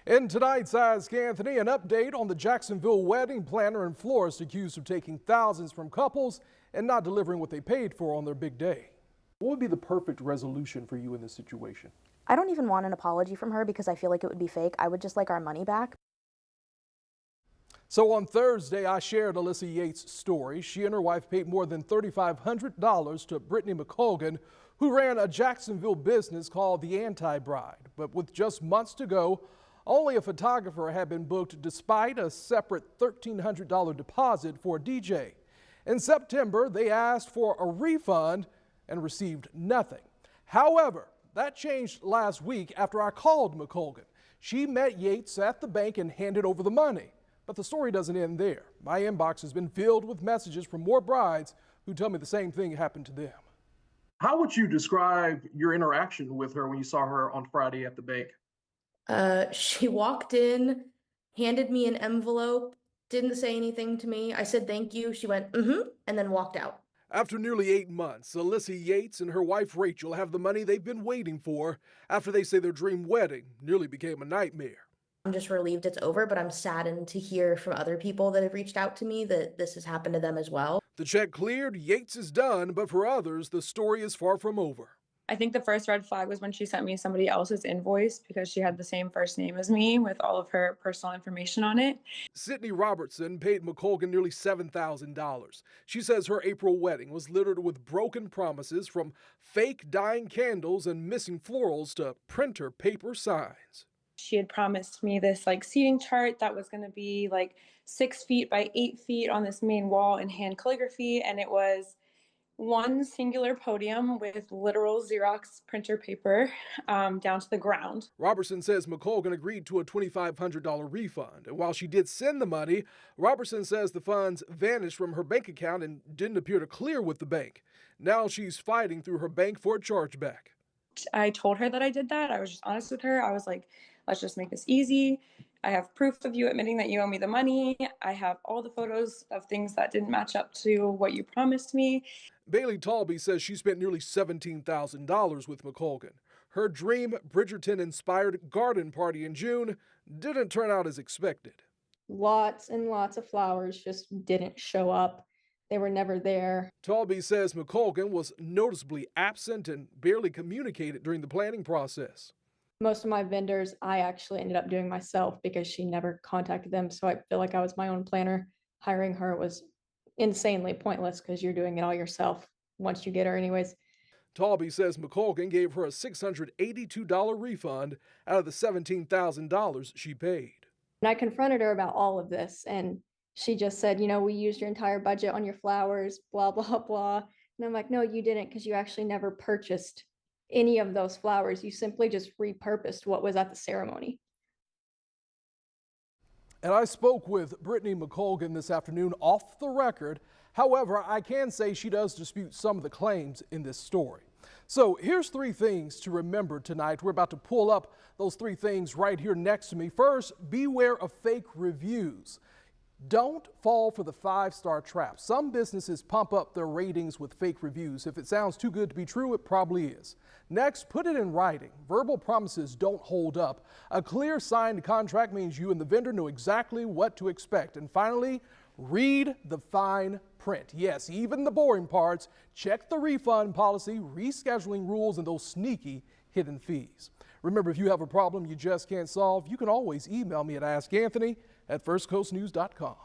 In tonight's Ask Anthony, an update on the Jacksonville wedding planner and florist accused of taking thousands from couples and not delivering what they paid for on their big day. What would be the perfect resolution for you in this situation? I don't even want an apology from her because I feel like it would be fake. I would just like our money back. So on Thursday, I shared Alyssa Yates' story. She and her wife paid more than $3,500 to Britt McColgan, who ran a Jacksonville business called the Anti Bride. But with just months to go, only a photographer had been booked despite a separate $1,300 deposit for a DJ. In September, they asked for a refund and received nothing. However, that changed last week after I called McColgan. She met Yates at the bank and handed over the money. But the story doesn't end there. My inbox has been filled with messages from more brides who tell me the same thing happened to them. How would you describe your interaction with her when you saw her on Friday at the bank? She walked in, handed me an envelope, didn't say anything to me. I said thank you. She went, and then walked out. After nearly 8 months, Alyssa Yates and her wife Rachel have the money they've been waiting for after they say their dream wedding nearly became a nightmare. I'm just relieved it's over, but I'm saddened to hear from other people that have reached out to me that this has happened to them as well. The check cleared, Yates is done, but for others, the story is far from over. I think the first red flag was when she sent me somebody else's invoice because she had the same first name as me with all of her personal information on it. Sydney Robertson paid McColgan nearly $7,000. She says her April wedding was littered with broken promises, from fake dying candles and missing florals to printer paper signs. She had promised me this seating chart that was going to be 6 feet by 8 feet on this main wall in hand calligraphy, and it was one singular podium with literal Xerox printer paper down to the ground. Robertson says McColgan agreed to a $2,500 refund. And while she did send the money, Robertson says the funds vanished from her bank account and didn't appear to clear with the bank. Now she's fighting through her bank for a chargeback. I told her that I did that. I was just honest with her. I was like, let's just make this easy. I have proof of you admitting that you owe me the money. I have all the photos of things that didn't match up to what you promised me. Bailey Talby says she spent nearly $17,000 with McColgan. Her dream Bridgerton-inspired garden party in June didn't turn out as expected. Lots and lots of flowers just didn't show up. They were never there. Talby says McColgan was noticeably absent and barely communicated during the planning process. Most of my vendors, I actually ended up doing myself because she never contacted them. So I feel like I was my own planner. Hiring her was insanely pointless because you're doing it all yourself once you get her anyways. Talby says McColgan gave her a $682 refund out of the $17,000 she paid. And I confronted her about all of this, and she just said, we used your entire budget on your flowers, blah, blah, blah. And I'm like, no, you didn't, because you actually never purchased any of those flowers. You simply just repurposed what was at the ceremony. And I spoke with Brittany McColgan this afternoon off the record. However, I can say she does dispute some of the claims in this story. So here's 3 things to remember tonight. We're about to pull up those 3 things right here next to me. First, beware of fake reviews. Don't fall for the 5-star trap. Some businesses pump up their ratings with fake reviews. If it sounds too good to be true, it probably is. Next, put it in writing. Verbal promises don't hold up. A clear signed contract means you and the vendor know exactly what to expect. And finally, read the fine print. Yes, even the boring parts. Check the refund policy, rescheduling rules, and those sneaky hidden fees. Remember, if you have a problem you just can't solve, you can always email me at askanthony@firstcoastnews.com.